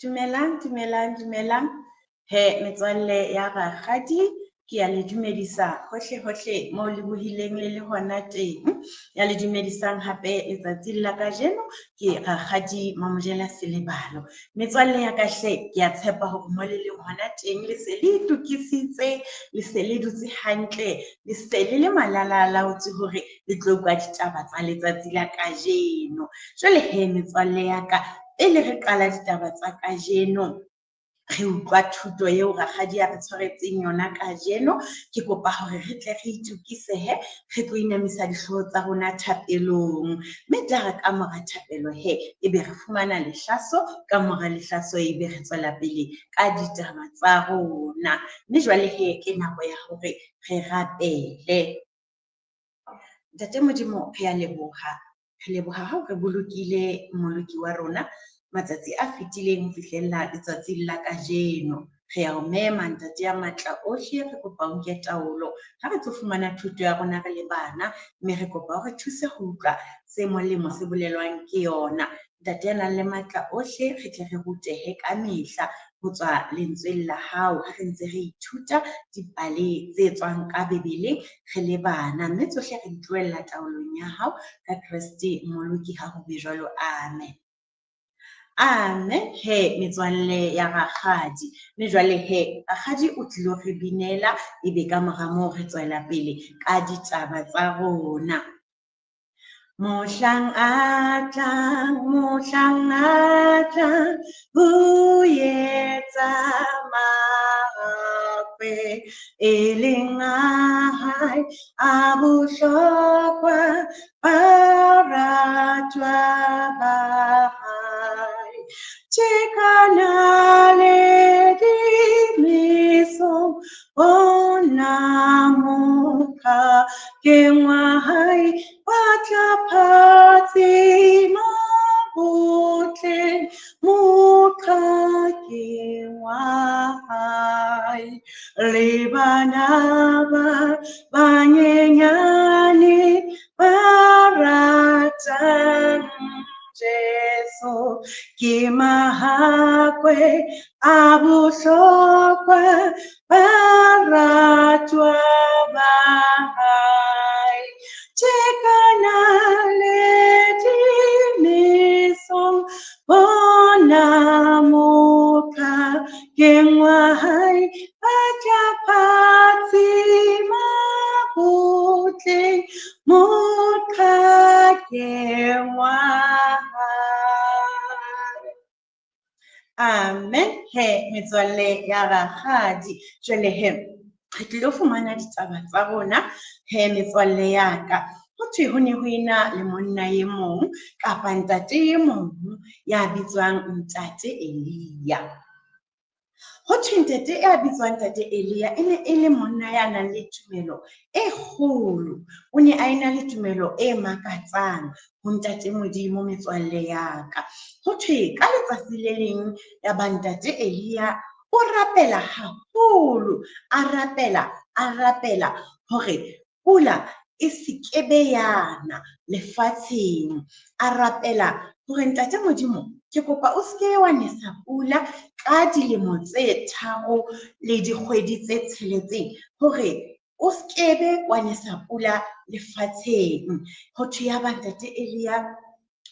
Dumelang. He metswalle ya rakgadi, ke ya le dumedisa hohle moo le bohileng le hona teng. Ya le dumedisang hape letsatsing la kajeno ke rakgadi Mamojela Selebalo. Metswalle ya ka hle, ke a tshepa hore mo le leng hona teng le se le itukisitse, le se le dutse hantle, le se le malalaalaotswe hore le tlo utlwa ditaba tsa letsatsi la kajeno. Jwale he metswalle ya ka, pele re qala ditaba tsa kajeno, re utlwa thuto eo rakgadi a re tshwaretseng yona kajeno. Ke kopa hore re tle re itukisehe, re tlo inamisa dihlooho tsa rona thapelong. Mme tla ka mora thapelo he, ebe re fumana lehlaso, ka mora lehlaso ebe re tswela pele ka ditaba tsa rona. Mme jwale he, ke nako ya hore re rapele. Ntate Modimo, re a leboha. Re leboha ha re bolokile moloki wa rona matsatsi a fetileng ho fihlella letsatsing la kajeno. Re a o mema ntate ya matla ohle, re kopa o nke taolo ha re tlo fumana thuto ya rona re le bana, mme re kopa o re thuse ho utlwa se molemo se bolelwang ke yona. Ntate ya nang le matla ohle, re tle re rutehe ka mehla ho tswa lentsweng la hao ha re ntse re ithuta dipale tse tswang ka Bebeleng re le bana, mme tsohle re di tlohella taolong ya hao ka Kreste moloki ha ho be jwalo. Amen. Amen. He metswalle ya rakgadi, mme jwale he rakgadi o tlilo re binela, ebe ka mora moo re tswela pele ka ditaba tsa rona. Mohlang a tlang, ho etsa makwe, e leng a hae a bohlokwa, baratwa ba hae. Tekana le dimiso, ona mokha kengwa hae, batla phatsi mabutle, mokha kengwa hae. Le bana ba banyenyane ba ratang Jesu, ke mahakwe a bohlokwa, baratwa ba hae. Tekana le dimisong, bona mokha kengwa hae, batla phatsi mabutle, mokha kengwa hae. Amen. He metswalle ya rakgadi, jwale he re tlilo fumana ditaba tsa rona. He metswalle ya ka, ho thwe ho ne ho ena le monna e mong kapa ntate e mong ya bitswang ntate Elia. Ho thwe ntate ya bitswang ntate Elia e ne e le monna ya nang le tumelo e kgolo. O ne a ena le tumelo e makatsang ho ntate Modimo metswalle ya ka. Ho thwe ka letsatsi le leng ya ba ntate Elia o rapela haholo, a rapela hore pula e se kebe yana lefatsheng. A rapela hore ntate Modimo, ke kopa o seke wa nesa pula ka dilemo tse 3 le dikgwedi tse 6 hore o skebe wa nesa pula lefatsheng. Ho thwe ya ba ntate Elia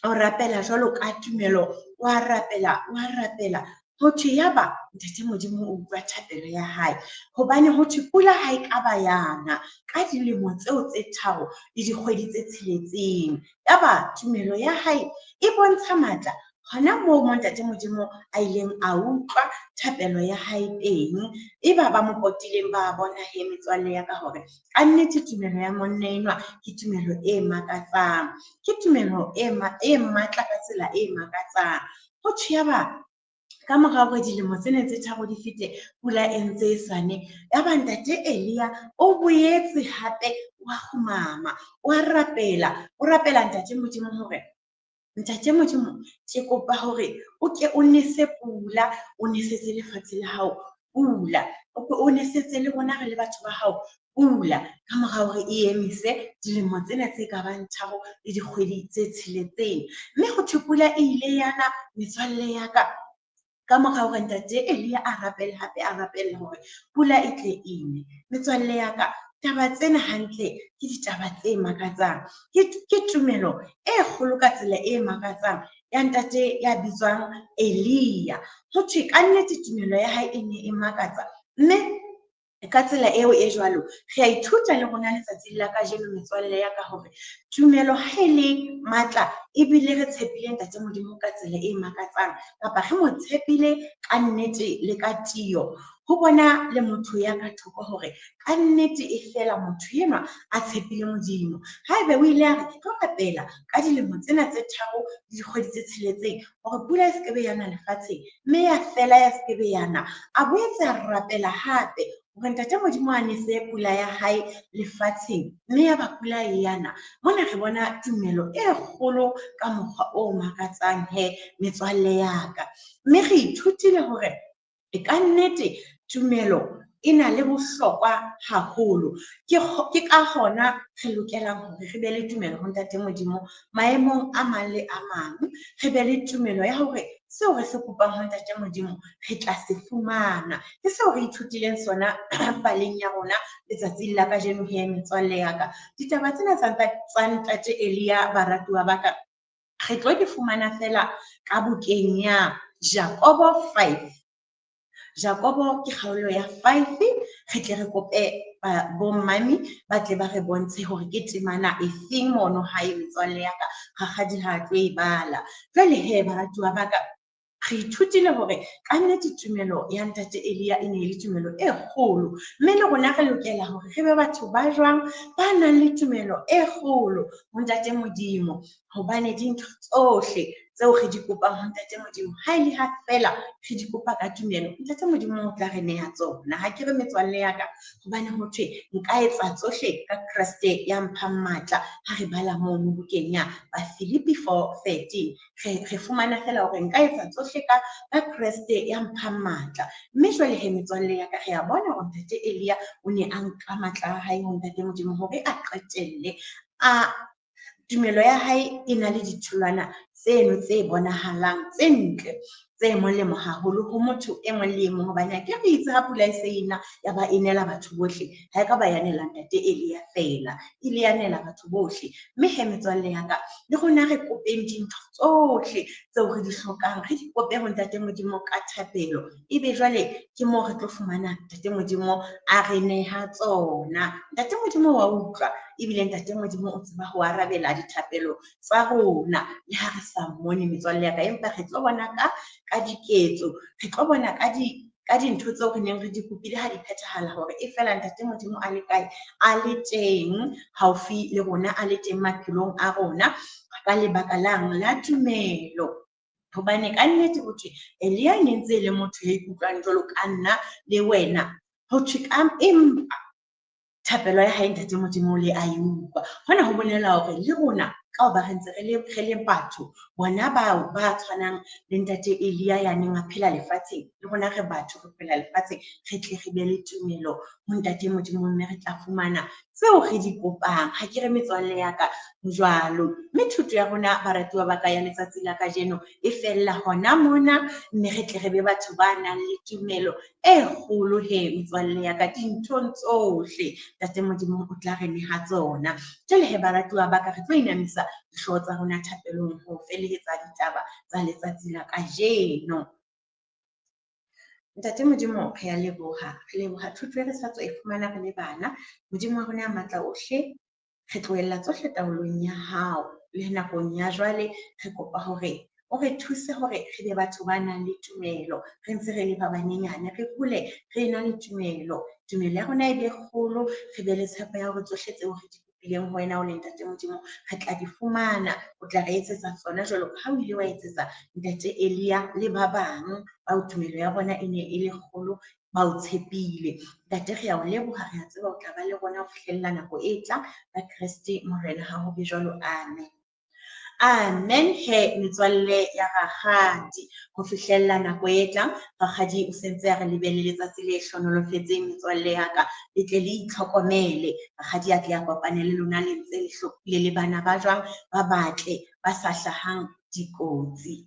o rapela jwalo ka tumelo, wa rapela. Ho thwe ya ba ntate Modimo o utlwa thapelo ya hae, hobane ho thwe pula ha e ka ba yana ka dilemo tseo tse 3 le dikgwedi tse 6. Ya ba tumelo ya hae e bontsha matla hona moo ntate Modimo a ileng a utlwa thapelo ya hae teng. E ba mo potileng ba bona he metswalle ya ka hore ka nnete tumelo ya monna enwa ke tumelo e makatsang, ke tumelo e matla ka tsela e makatsang. Ho thwe ya ba ka mora hore dilemo tsena tse 3 di fete, pula e ntse e sane, ya ba ntate Elia o boetse hape wa khumama, wa rapela. O rapela ntate Modimo hore ntate Modimo, ke kopa hore o ke o nese pula, o nesetse lefatshe la hao pula, o nesetse le rona re le batho ba hao pula, ka mora hore e emise dilemo tsena tse ka bang 3 le dikgwedi tse 6. Mme ho thwe pula e ile yana metswalle ya ka ka morao hore ntate Elia a rapele hape a rapelle hore pula e tle ene. Metswalle ya ka, taba tsena hantle ke ditaba tse makatsang, ke tumelo e kgolo ka tsela e makatsang ya ntate ya bitswang Elia. Ho thwe kannete tumelo ya hae e ne e makatsa, mme ka tsela eo e jwalo re a ithuta le rona letsatsing la kajeno metswalle ya ka hore tumelo ha e le matla ebile re tshepile ntate Modimo ka tsela e makatsang, kapa re mo tshepile ka nnete le ka tiyo, ho bona le motho ya ka thoko hore ka nnete e fela motho enwa a tshepile Modimo. Haebe o ile a re ke tlo rapela ka dilemo tsena tse 3 le dikgwedi tse 6 hore pula e sekebe yana lefatsheng, mme ya fela ya sekebe yana, a boetse a rapela hape hore ntate Modimo a nese pula ya hae lefatsheng, mme ya ba pula e yana. Mona re bona tumelo e kgolo ka mokgwa o makatsang he metswalle ya ka, mme re ithutile hore e ka nnete tumelo e na le bohlokwa haholo. Ke ka hona re lokelang hore re be le tumelo ho ntate Modimo maemong a mang le a mang, re be le tumelo ya hore seo re se kopang ho ntate Modimo re tla se fumana. Ke seo re ithutileng sona paleng ya rona letsatsing la kajeno he metswalle ya ka. Ditaba tsena tsa ntate Elia baratuwa ba ka, re tlo di fumana fela ka bukeng ya Jakobo 5. Jakobo ke kgaolo ya 5. Re tle re kope bo mmami ba tle ba re bontshe hore ke temana e feng mono hae metswalle ya ka, rakgadi ha tlo e bala. Jwale he baratuwa ba ka, re ithutile hore ka nnete tumelo ya ntate Elia e ne le tumelo e kgolo, mme le rona re lokela hore re be batho ba jwang, ba nang le tumelo e kgolo ho ntate Modimo, hobane dintho tsohle tseo re di kopang ho ntate Modimo ha e le ha fela re di kopa ka tumelo, ntate Modimo o tla re neha tsona. Ha ke re metswalle ya ka, hobane ho thwe nka etsa tsohle ka Kreste ya mphang matla. Ha re bala mono bukeng ya Bafilipi 4:13, re fumana fela hore nka etsa tsohle ka Kreste ya mphang matla. Mme jwale he metswalle ya ka, re a bona hore ntate Elia o ne a nka matla a hae ho ntate Modimo hore a qetelle tumelo ya hae e na le ditholwana tseno tse bonahalang tse ntle, tse molemo haholo ho motho e mong le e mong, hobane ke re itse ha pula e se ena ya ba enela batho bohle, ha e ka ba yanela ntate Elia fela, ile yanela batho bohle. Mme he metswalle ya ka, le rona re kopeng dintho tsohle tseo re di hlokang, re di kope ho ntate Modimo ka thapelo, ebe jwale ke moo re tlo fumana ntate Modimo a re neha tsona. Ntate Modimo wa utlwa, ebile ntate Modimo o tseba ho arabela dithapelo tsa rona le ha re sa mmone metswalle ya ka, empa re tlo bona ka diketso, re tlo bona ka dintho tseo re neng re di kopile ha di phethahala, hore e fela ntate Modimo a le kae, a le teng haufi le rona, a le teng maphelong a rona ka lebaka lang la tumelo. Hobane ka nnete ho thwe Elia ne ntse le motho ya ikutlwang jwalo ka nna le wena, ho thwe empa thapelo ya hae ntate Modimo le a utlwa. Hona ho bolela hore le rona ka hoba re ntse re le batho, bona bao ba tshwanang le ntate Elia ya neng a phela lefatsheng, le rona re batho re phela lefatsheng, re tle re be le tumelo ho ntate Modimo, mme re tla fumana tseo re di kopang. Ha ke re metswalle ya ka jwalo, mme thuto ya rona baratuwa ba ka ya letsatsi la kajeno e fella hona mona, mme re tle re be batho ba nang le tumelo e kgolo he metswalle ya ka, dinthong tsohle ntate Modimo o tla re neha tsona. Jwale he baratuwa ba ka, re tlo inamisa dihlooho tsa rona thapelong ho felehetsa ditaba tsa letsatsi la kajeno. Ntate Modimo re a leboha, re leboha thuto e re sa tswa e fumana re le bana. Modimo wa rona a matla ohle, re tlohella tsohle taolong ya hao, le nakong ya jwale re kopa hore o re thuse hore re be batho ba nang le tumelo, re ntse re le ba banyenyane, re hole re na le tumelo ya rona e be kgolo, re be le tshepo ya hore tsohle tseo re di kopileng ho wena o le ntate Modimo re tla di fumana. O tla re etsetsa tsona jwalo ka ha o ile wa etsetsa ntate Elia le ba bang bao tumelo ya bona e ne e le kgolo, ba o tshepile. Ntate re a o leboha, re a tseba o tla ba le rona ho fihlella nako e tlang ka Kreste morena ha ho be jwalo. Amen. Amen he metswalle ya rakgadi, ho fihlella nako e tlang. Rakgadi o sentse a re lebelle letsatsi le hlonolofetseng metswalle ya ka, le tle le itlhokomele. Rakgadi a tle a kopane le lona le ntse le hlokile le bana ba jwang, ba batle, ba sa hlahang dikotsi.